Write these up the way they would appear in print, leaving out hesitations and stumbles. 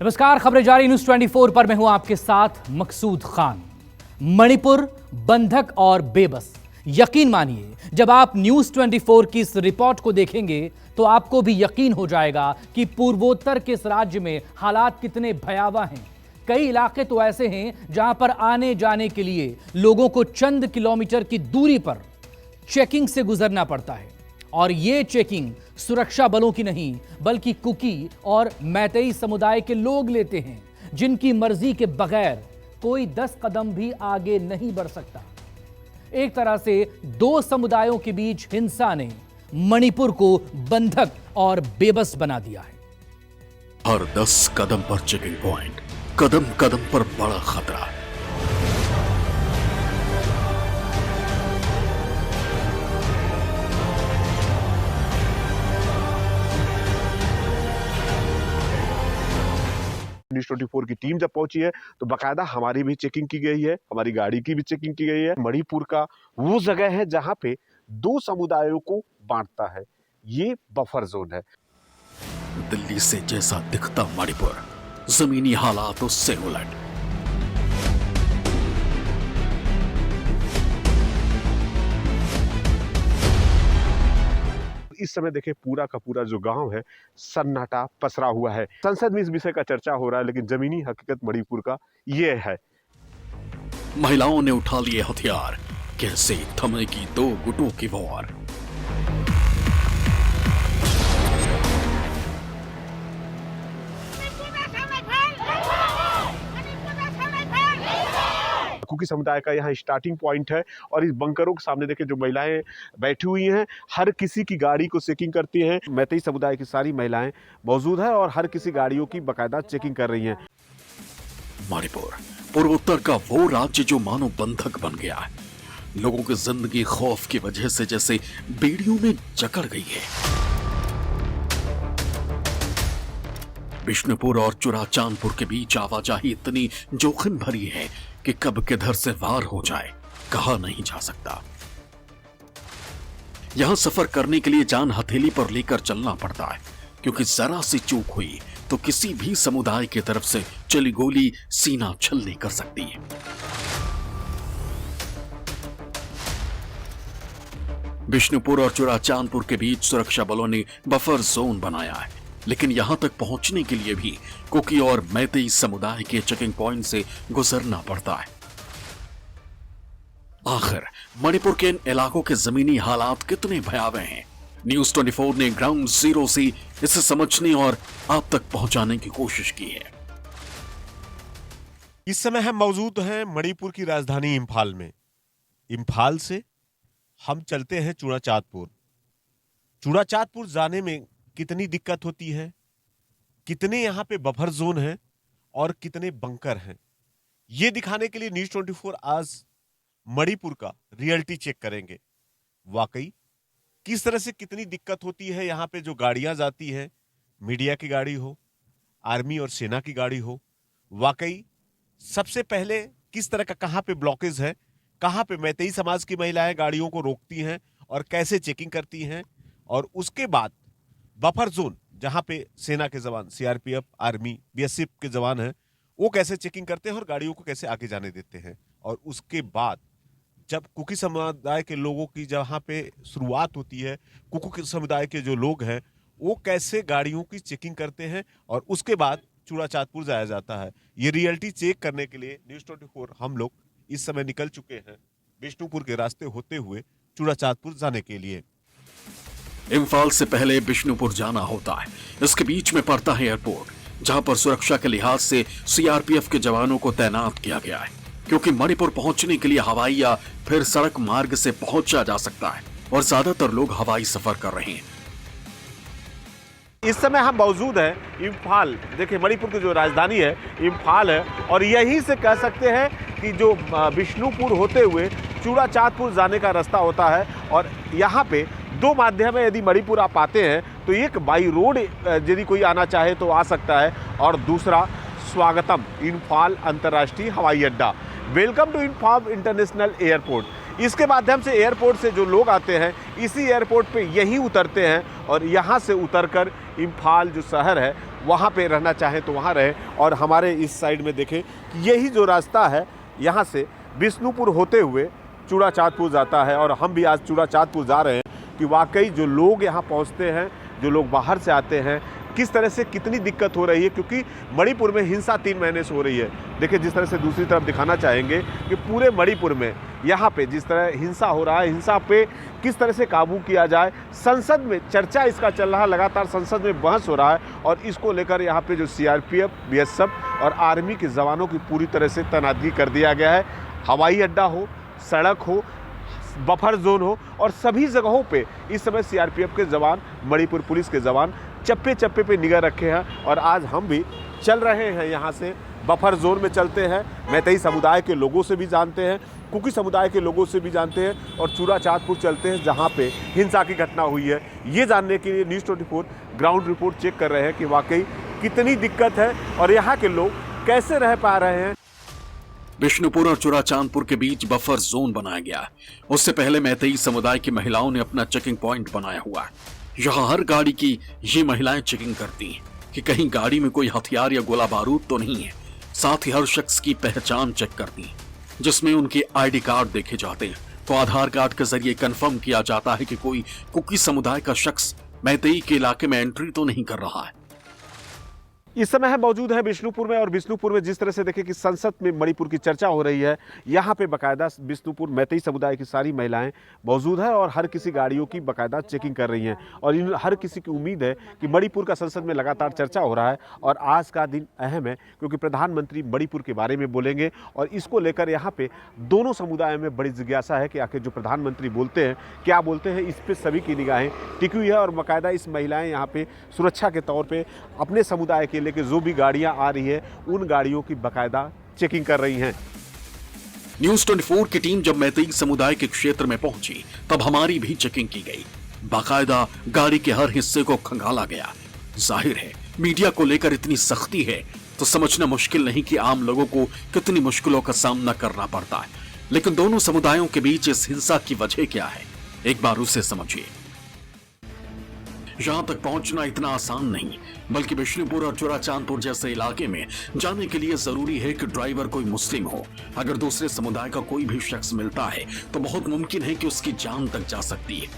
नमस्कार, खबरें जारी न्यूज 24 पर मैं हूं आपके साथ मकसूद खान। मणिपुर बंधक और बेबस। यकीन मानिए, जब आप न्यूज 24 की इस रिपोर्ट को देखेंगे तो आपको भी यकीन हो जाएगा कि पूर्वोत्तर के इस राज्य में हालात कितने भयावह हैं। कई इलाके तो ऐसे हैं जहां पर आने जाने के लिए लोगों को चंद किलोमीटर की दूरी पर चेकिंग से गुजरना पड़ता है, और ये चेकिंग सुरक्षा बलों की नहीं बल्कि कुकी और मैतेई समुदाय के लोग लेते हैं, जिनकी मर्जी के बगैर कोई 10 कदम भी आगे नहीं बढ़ सकता। एक तरह से दो समुदायों के बीच हिंसा ने मणिपुर को बंधक और बेबस बना दिया है। हर 10 कदम पर चेकिंग पॉइंट, कदम कदम पर बड़ा खतरा। न्यूज 24 की टीम जब पहुंची है तो बाकायदा हमारी भी चेकिंग की गई है, हमारी गाड़ी की भी चेकिंग की गई है। मणिपुर का वो जगह है जहां पे दो समुदायों को बांटता है, ये बफर जोन है। दिल्ली से जैसा दिखता मणिपुर, जमीनी हालात उससे उलट। इस समय देखे पूरा का पूरा जो गांव है सन्नाटा पसरा हुआ है। संसद में इस विषय का चर्चा हो रहा है, लेकिन जमीनी हकीकत मणिपुर का ये है। महिलाओं ने उठा लिए हथियार, कैसे थमेगी दो गुटों की वॉर। कुकी समुदाय का यहाँ स्टार्टिंग पॉइंट है, और इस बंकरों के सामने देखे जो महिलाएं बैठी हुई हैं, हर किसी की गाड़ी को चेकिंग करती हैं। मैतेई समुदाय की सारी महिलाएं मौजूद हैं और हर किसी गाड़ियों की बाकायदा चेकिंग कर रही हैं। मणिपुर पूर्वोत्तर का वो राज्य जो मानो बंधक बन गया है। लोगों की जिंदगी खौफ की वजह से जैसे बेड़ियों में जकड़ गई है। बिष्णुपुर और चुराचांदपुर के बीच आवाजाही इतनी जोखिम भरी है कि कब किधर से वार हो जाए कहा नहीं जा सकता। यहां सफर करने के लिए जान हथेली पर लेकर चलना पड़ता है, क्योंकि जरा सी चूक हुई तो किसी भी समुदाय की तरफ से चली गोली सीना छलनी कर सकती है। बिष्णुपुर और चुराचांदपुर के बीच सुरक्षा बलों ने बफर जोन बनाया है, लेकिन यहां तक पहुंचने के लिए भी कुकी और मैतेई समुदाय के चेकिंग पॉइंट से गुजरना पड़ता है। आखिर मणिपुर के इन इलाकों के जमीनी हालात कितने भयावह हैं, न्यूज 24 ने ग्राउंड जीरो से इसे समझने और आप तक पहुंचाने की कोशिश की है। इस समय हम मौजूद हैं मणिपुर की राजधानी इम्फाल में। इम्फाल से हम चलते हैं चुराचांदपुर। चुराचांदपुर जाने में कितनी दिक्कत होती है, कितने यहाँ पे बफर जोन है और कितने बंकर हैं, ये दिखाने के लिए न्यूज 24 आज मणिपुर का रियलिटी चेक करेंगे। वाकई किस तरह से कितनी दिक्कत होती है यहाँ पे जो गाड़ियां जाती है, मीडिया की गाड़ी हो, आर्मी और सेना की गाड़ी हो। वाकई सबसे पहले किस तरह का कहाँ पे ब्लॉकेज है, कहाँ पे मैतेई समाज की महिलाएं गाड़ियों को रोकती हैं और कैसे चेकिंग करती हैं, और उसके बाद बफर जोन जहां पे सेना के जवान, सीआरपीएफ, आर्मी, बीएसएफ के जवान हैं, वो कैसे चेकिंग करते हैं और गाड़ियों को कैसे आगे जाने देते हैं। और उसके बाद जब कुकी समुदाय के लोगों की जहां पे शुरुआत होती है, कुकी समुदाय के जो लोग हैं वो कैसे गाड़ियों की चेकिंग करते हैं, और उसके बाद चुराचांदपुर जाया जाता है। ये रियलिटी चेक करने के लिए न्यूज 24 हम लोग इस समय निकल चुके हैं बिष्णुपुर के रास्ते होते हुए चुराचांदपुर जाने के लिए। इम्फाल से पहले बिष्णुपुर जाना होता है। इसके बीच में पड़ता है एयरपोर्ट, जहां पर सुरक्षा के लिहाज से सीआरपीएफ के जवानों को तैनात किया गया है, क्योंकि मणिपुर पहुंचने के लिए हवाई या फिर सड़क मार्ग से पहुंचा जा सकता है, और ज्यादातर लोग हवाई सफर कर रहे हैं। इस समय हम मौजूद हैं इम्फाल। देखिए मणिपुर की जो राजधानी है इम्फाल है, और यहीं से कह सकते हैं कि जो बिष्णुपुर होते हुए चुराचांदपुर जाने का रास्ता होता है। और यहाँ पे दो माध्यम है, यदि मणिपुर आप आते हैं तो एक बाई रोड यदि कोई आना चाहे तो आ सकता है, और दूसरा स्वागतम इम्फाल अंतर्राष्ट्रीय हवाई अड्डा, welcome to Imphal international airport. इसके माध्यम से एयरपोर्ट से जो लोग आते हैं इसी एयरपोर्ट पे यहीं उतरते हैं, और यहाँ से उतरकर इम्फाल जो शहर है वहाँ पे रहना चाहें तो वहाँ रहें। और हमारे इस साइड में देखें कि यही जो रास्ता है यहाँ से बिष्णुपुर होते हुए चूड़ा चाँदपुर जाता है। और हम भी आज चूड़ा चाँदपुर जा रहे हैं कि वाकई जो लोग यहाँ पहुँचते हैं, जो लोग बाहर से आते हैं, किस तरह से कितनी दिक्कत हो रही है, क्योंकि मणिपुर में हिंसा 3 महीने से हो रही है। देखिए जिस तरह से दूसरी तरफ दिखाना चाहेंगे कि पूरे मणिपुर में यहाँ पे जिस तरह हिंसा हो रहा है, हिंसा पे किस तरह से काबू किया जाए, संसद में चर्चा इसका चल रहा है, लगातार संसद में बहस हो रहा है। और इसको लेकर यहाँ पे जो सीआरपीएफ, बीएसएफ और आर्मी के जवानों की पूरी तरह से तैनाती कर दिया गया है। हवाई अड्डा हो, सड़क हो, बफर जोन हो, और सभी जगहों पे इस समय सीआरपीएफ के जवान, मणिपुर पुलिस के जवान चप्पे चप्पे पे निगाह रखे हैं। और आज हम भी चल रहे हैं यहाँ से, बफर जोन में चलते हैं। मैतेई समुदाय के लोगों से भी जानते हैं, कुकी समुदाय के लोगों से भी जानते हैं, और चूड़ा चाँदपुर चलते हैं जहाँ पे हिंसा की घटना हुई है। ये जानने के लिए न्यूज़ 24 ग्राउंड रिपोर्ट चेक कर रहे हैं कि वाकई कितनी दिक्कत है और यहाँ के लोग कैसे रह पा रहे हैं। बिष्णुपुर और चूड़ा चाँदपुर के बीच बफर जोन बनाया गया है। उससे पहले मैतेई समुदाय की महिलाओं ने अपना चेकिंग पॉइंट बनाया हुआ है। यहाँ हर गाड़ी की ये महिलाएं चेकिंग करती हैं कि कहीं गाड़ी में कोई हथियार या गोला बारूद तो नहीं है। साथ ही हर शख्स की पहचान चेक करती हैं, जिसमें उनके आईडी कार्ड देखे जाते हैं। तो आधार कार्ड के जरिए कंफर्म किया जाता है कि कोई कुकी समुदाय का शख्स मैतेई के इलाके में एंट्री तो नहीं कर रहा है। इस समय हम मौजूद है बिष्णुपुर में, और बिष्णुपुर में जिस तरह से देखें कि संसद में मणिपुर की चर्चा हो रही है, यहाँ पे बाकायदा बिष्णुपुर मैतेई समुदाय की सारी महिलाएं मौजूद है और हर किसी गाड़ियों की बाकायदा चेकिंग कर रही हैं। और इन हर किसी की उम्मीद है कि मणिपुर का संसद में लगातार चर्चा हो रहा है और आज का दिन अहम है, क्योंकि प्रधानमंत्री मणिपुर के बारे में बोलेंगे। और इसको लेकर यहाँ पे दोनों समुदायों में बड़ी जिज्ञासा है कि आखिर जो प्रधानमंत्री बोलते हैं क्या बोलते हैं, इस पर सभी की निगाहें टिकी हुई है। और बाकायदा इस महिलाएं यहाँ पे सुरक्षा के तौर पर अपने समुदाय के लेके जो भी गाड़ियां आ रही है उन गाड़ियों की बाकायदा चेकिंग कर रही हैं। न्यूज़ 24 की टीम जब मैतेई समुदाय के क्षेत्र में पहुंची तब हमारी भी चेकिंग की गई। बाकायदा गाड़ी के हर हिस्से को खंगाला गया। जाहिर है मीडिया को लेकर इतनी सख्ती है तो समझना मुश्किल नहीं कि आम लोगों को कितनी मुश्किलों का सामना करना पड़ता है। लेकिन दोनों समुदायों के बीच इस हिंसा की वजह क्या है, एक बार उसे समझिए। यहां तक पहुंचना इतना आसान नहीं, बल्कि बिष्णुपुर और चूड़ा चाँदपुर जैसे इलाके में जाने के लिए जरूरी है कि ड्राइवर कोई मुस्लिम हो। अगर दूसरे समुदाय का कोई भी शख्स मिलता है तो बहुत मुमकिन है कि उसकी जान तक जा सकती है।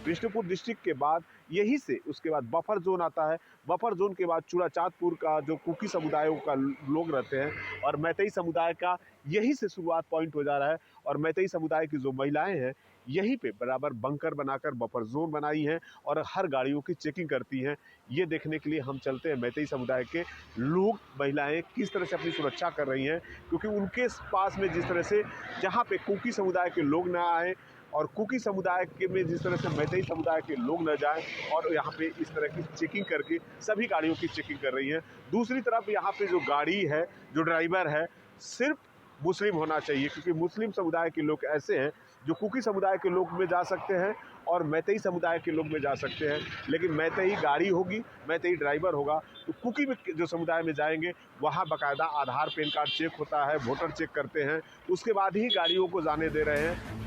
बिष्णुपुर डिस्ट्रिक्ट के बाद यही से उसके बाद बफर जोन आता है। बफर जोन के बाद चूड़ा चाँदपुर का जो कुकी समुदायों का लोग रहते हैं और मैतेई समुदाय का यही से शुरुआत पॉइंट हो जा रहा है। और मैतेई समुदाय की जो महिलाएं हैं यहीं पे बराबर बंकर बनाकर बफर जोन बनाई हैं और हर गाड़ियों की चेकिंग करती हैं। ये देखने के लिए हम चलते हैं मैतेई समुदाय के लोग, महिलाएं किस तरह से अपनी सुरक्षा कर रही हैं, क्योंकि उनके पास में जिस तरह से जहाँ पे कुकी समुदाय के लोग ना आए और कुकी समुदाय के में जिस तरह से मैतेई समुदाय के लोग न जाएं, और यहाँ पे इस तरह की चेकिंग करके सभी गाड़ियों की चेकिंग कर रही है। दूसरी तरफ यहाँ पे जो गाड़ी है, जो ड्राइवर है, सिर्फ मुस्लिम होना चाहिए, क्योंकि मुस्लिम समुदाय के लोग ऐसे हैं जो कुकी समुदाय के लोग में जा सकते हैं और मैतेई समुदाय के लोग में जा सकते हैं। लेकिन मैतेई गाड़ी होगी, मैतेई ड्राइवर होगा, तो कुकी में जो समुदाय में जाएंगे वहाँ बाकायदा आधार पैन कार्ड चेक होता है, वोटर चेक करते हैं, उसके बाद ही गाड़ियों को जाने दे रहे हैं।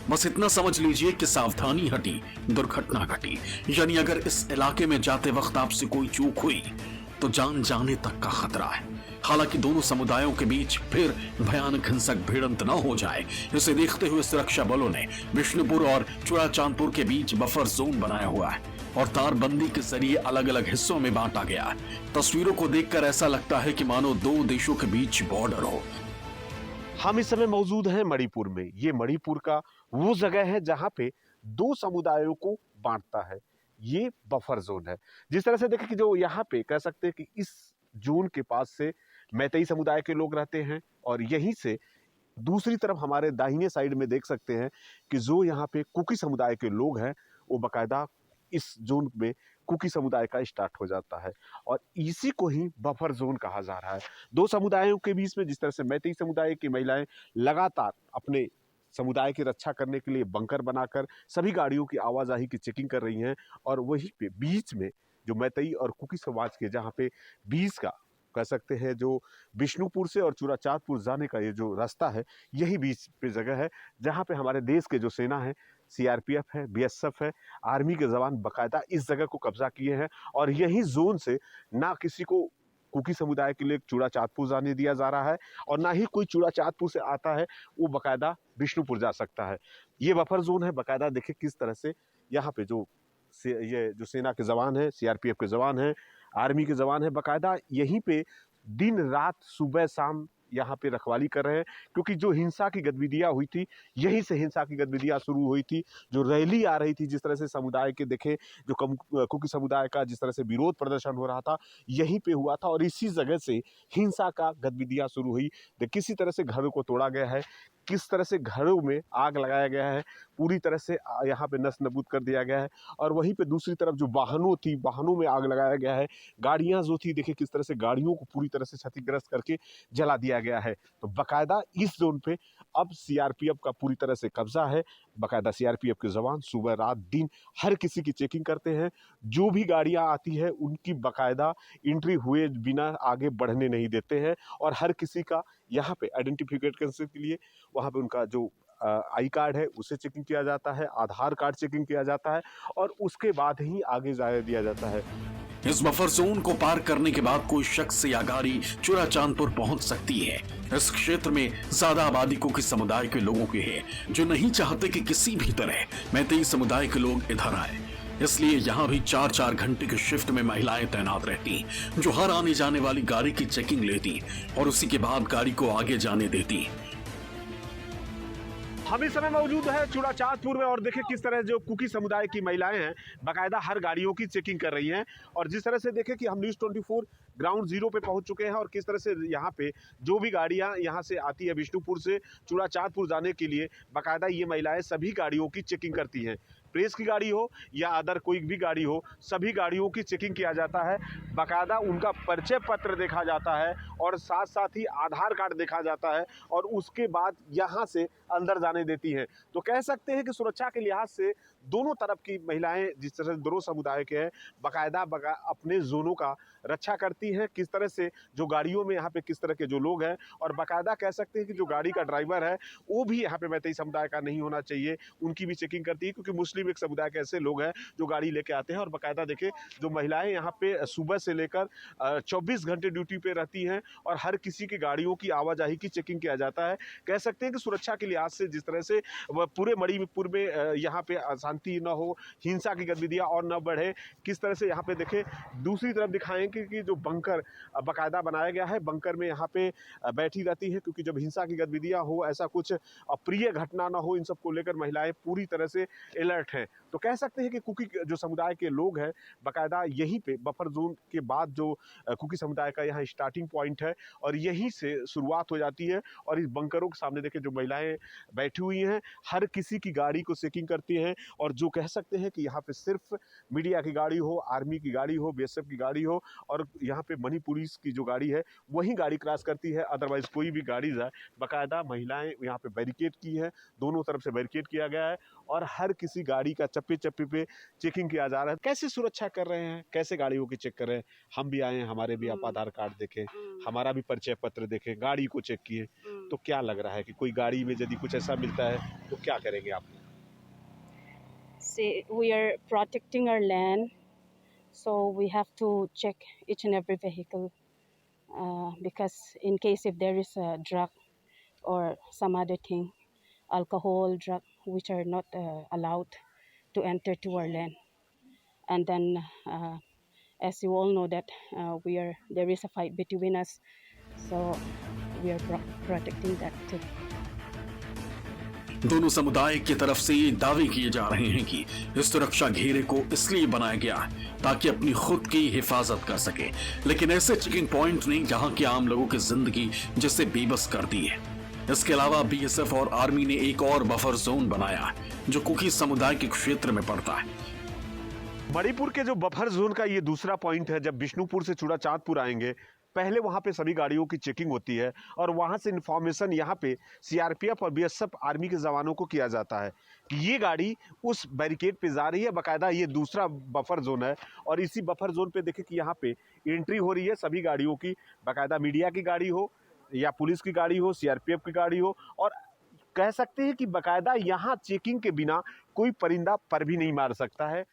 बस इतना समझ लीजिए कि सावधानी हटी, दुर्घटना घटी। यानी अगर इस इलाके में जाते वक्त आपसे कोई चूक हुई तो जान जाने तक का खतरा है। हालांकि दोनों समुदायों के बीच फिर भयानक हिंसक भिड़ंत न हो जाए, इसे देखते हुए सुरक्षा बलों ने बिष्णुपुर और चूड़ा चाँदपुर के बीच बफर जोन बनाया हुआ है और तारबंदी के जरिए अलग अलग हिस्सों में बांटा गया है। तस्वीरों को देखकर ऐसा लगता है कि मानो दो देशों के बीच बॉर्डर हो। हम इस समय मौजूद हैं मणिपुर में। ये मणिपुर का वो जगह है जहाँ पे दो समुदायों को बांटता है। ये बफर जोन है। जिस तरह से देखें कि जो यहाँ पे कह सकते हैं कि इस जोन के पास से मैतेई समुदाय के लोग रहते हैं और यहीं से दूसरी तरफ हमारे दाहिने साइड में देख सकते हैं कि जो यहाँ पे कुकी समुदाय के लोग हैं वो बाकायदा इस जोन में कुकी समुदाय का स्टार्ट हो जाता है और इसी को ही बफर जोन कहा जा रहा है। दो समुदायों के बीच में जिस तरह से मैतेई समुदाय की महिलाएं लगातार अपने समुदाय की रक्षा करने के लिए बंकर बनाकर सभी गाड़ियों की आवाजाही की चेकिंग कर रही हैं, और वहीं पे बीच में जो मैतेई और कुकी समाज के जहाँ पे बीच का कह सकते हैं जो बिष्णुपुर से और चूड़ा चाँदपुर जाने का ये जो रास्ता है, यही बीच पे जगह है जहाँ पे हमारे देश के जो सेना है सीआरपीएफ है, बीएसएफ है, आर्मी के जवान बकायदा इस जगह को कब्जा किए हैं और यही जोन से ना किसी को कुकी समुदाय के लिए चूड़ा चाँदपुर जाने दिया जा रहा है और ना ही कोई चूड़ा चाँदपुर से आता है वो बकायदा बिष्णुपुर जा सकता है। ये बफर जोन है। बकायदा देखिए किस तरह से यहाँ पे ये जो सेना के जवान हैं, सीआरपीएफ के जवान हैं, आर्मी के जवान हैं, बकायदा यहीं पे दिन रात सुबह शाम यहाँ पे रखवाली कर रहे हैं क्योंकि जो हिंसा की गतिविधियाँ हुई थी यहीं से हिंसा की गतिविधियाँ शुरू हुई थी। जो रैली आ रही थी, जिस तरह से समुदाय के देखे जो कुकी समुदाय का जिस तरह से विरोध प्रदर्शन हो रहा था यहीं पे हुआ था और इसी जगह से हिंसा का गतिविधियाँ शुरू हुई। किसी तरह से घरों को तोड़ा गया है, किस तरह से घरों में आग लगाया गया है, पूरी तरह से यहाँ पे नष्ट नबूद कर दिया गया है और वहीं पे दूसरी तरफ जो वाहनों थी वाहनों में आग लगाया गया है। गाड़ियाँ जो थी देखिए किस तरह से गाड़ियों को पूरी तरह से क्षतिग्रस्त करके जला दिया गया है। तो बकायदा इस जोन पे अब सीआरपीएफ का पूरी तरह से कब्जा है। बकायदा सीआरपीएफ के जवान सुबह रात दिन हर किसी की चेकिंग करते हैं। जो भी गाड़ियाँ आती है उनकी बकायदा एंट्री हुए बिना आगे बढ़ने नहीं देते हैं और हर किसी का यहाँ पे आइडेंटिफिकेशन के लिए वहाँ पे उनका जो आई कार्ड है उसे चेकिंग किया जाता है, आधार कार्ड चेकिंग किया जाता है और उसके बाद ही आगे जाने दिया जाता है। इस बफर जोन को पार करने के बाद कोई शख्स या गाड़ी चूड़ा चांदपुर पहुंच सकती है। इस क्षेत्र में ज्यादा आबादी कुकी समुदाय के लोगों की है जो नहीं चाहते कि किसी भी तरह मैतेई समुदाय के लोग इधर आए। इसलिए यहाँ भी 4-4 घंटे की शिफ्ट में महिलाएं तैनात रहती जो हर आने जाने वाली गाड़ी की चेकिंग लेती और उसी के बाद गाड़ी को आगे जाने देती। हम इस समय मौजूद है चूड़ा चाँदपुर में और देखिए किस तरह जो कुकी समुदाय की महिलाएं हैं बाकायदा हर गाड़ियों की चेकिंग कर रही हैं और जिस तरह से देखें कि हम न्यूज़ 24 ग्राउंड जीरो पे पहुंच चुके हैं और किस तरह से यहाँ पे जो भी गाड़ियाँ यहाँ से आती है बिष्णुपुर से चूड़ा चाँदपुर जाने के लिए बाकायदा ये महिलाएं सभी गाड़ियों की चेकिंग करती हैं। प्रेस की गाड़ी हो या अदर कोई भी गाड़ी हो सभी गाड़ियों की चेकिंग किया जाता है। बाकायदा उनका परिचय पत्र देखा जाता है और साथ साथ ही आधार कार्ड देखा जाता है और उसके बाद यहाँ से अंदर जाने देती हैं। तो कह सकते हैं कि सुरक्षा के लिहाज से दोनों तरफ की महिलाएं जिस तरह से दोनों समुदाय के हैं बाकायदा अपने जोनों का रक्षा करती हैं। किस तरह से जो गाड़ियों में यहाँ पे किस तरह के जो लोग हैं और बाकायदा कह सकते हैं कि जो गाड़ी का ड्राइवर है वो भी यहाँ पे मैतेई समुदाय का नहीं होना चाहिए, उनकी भी चेकिंग करती है क्योंकि मुस्लिम एक समुदाय के ऐसे लोग हैं जो गाड़ी लेके आते हैं। और बाकायदा देखिए जो महिलाएं यहाँ पे सुबह से लेकर 24 घंटे ड्यूटी पे रहती हैं और हर किसी की गाड़ियों की आवाजाही की चेकिंग किया जाता है। कह सकते हैं कि सुरक्षा के लिहाज से जिस तरह से पूरे मणिपुर में यहाँ पे अशांति न हो, हिंसा की गतिविधियाँ और न बढ़े, किस तरह से यहाँ पे देखें दूसरी तरफ दिखाएंगे कि जो बंकर बाकायदा बनाया गया है बंकर में यहाँ पे बैठी रहती है क्योंकि जब हिंसा की गतिविधियाँ हो, ऐसा कुछ अप्रिय घटना ना हो, इन सबको लेकर महिलाएं पूरी तरह से अलर्ट हैं। तो कह सकते हैं कि कुकी जो समुदाय के लोग हैं बाकायदा यहीं पे बफर जोन के बाद जो कुकी समुदाय का यहाँ स्टार्टिंग पॉइंट है और यहीं से शुरुआत हो जाती है और इस बंकरों के सामने देखें जो महिलाएं बैठी हुई हैं हर किसी की गाड़ी को चेकिंग करती हैं और जो कह सकते हैं कि यहाँ पे सिर्फ मीडिया की गाड़ी हो, आर्मी की गाड़ी हो, बीएसएफ की गाड़ी हो और यहाँ पे मणिपुर पुलिस की जो गाड़ी है वही गाड़ी क्रॉस करती है, अदरवाइज कोई भी गाड़ी जाए। बाकायदा महिलाएं यहाँ पे बैरिकेड की है, दोनों तरफ से बैरिकेड किया गया है और हर किसी गाड़ी का चप्पे चप्पे पे चेकिंग किया जा रहा है। कैसे सुरक्षा कर रहे हैं, कैसे गाड़ियों की चेक कर रहे हैं। हम भी आए हैं, हमारे भी आप आधार कार्ड देखें, हमारा भी परिचय पत्र देखें, गाड़ी को चेक किए। तो क्या लग रहा है कि कोई गाड़ी में यदि कुछ ऐसा मिलता है तो क्या करेंगे आप? See, we are protecting our land, so we have to check each and every vehicle because in case if there is a drug or some other thing, alcohol, drug, which are not allowed to enter to our land. And then, as you all know that there is a fight between us, so we are protecting that too. दोनों समुदाय की तरफ से ये दावे किए जा रहे हैं कि इस सुरक्षा घेरे को इसलिए बनाया गया है ताकि अपनी खुद की हिफाजत कर सके, लेकिन ऐसे चेकिंग पॉइंट नहीं जहां की आम लोगों की जिंदगी जिसे बेबस कर दी है। इसके अलावा बीएसएफ और आर्मी ने एक और बफर जोन बनाया है जो कुकी समुदाय के क्षेत्र में पड़ता है। मणिपुर के जो बफर जोन का ये दूसरा पॉइंट है। जब बिष्णुपुर से चूड़ा चाँदपुर आएंगे पहले वहाँ पे सभी गाड़ियों की चेकिंग होती है और वहाँ से इन्फॉर्मेशन यहाँ पे सीआरपीएफ और बीएसएफ आर्मी के जवानों को किया जाता है कि ये गाड़ी उस बैरिकेड पे जा रही है। बाकायदा ये दूसरा बफर जोन है और इसी बफर जोन पे देखें कि यहाँ पे एंट्री हो रही है सभी गाड़ियों की, बाकायदा मीडिया की गाड़ी हो या पुलिस की गाड़ी हो, सीआरपीएफ की गाड़ी हो और कह सकते हैं कि बाकायदा यहाँ चेकिंग के बिना कोई परिंदा पर भी नहीं मार सकता है।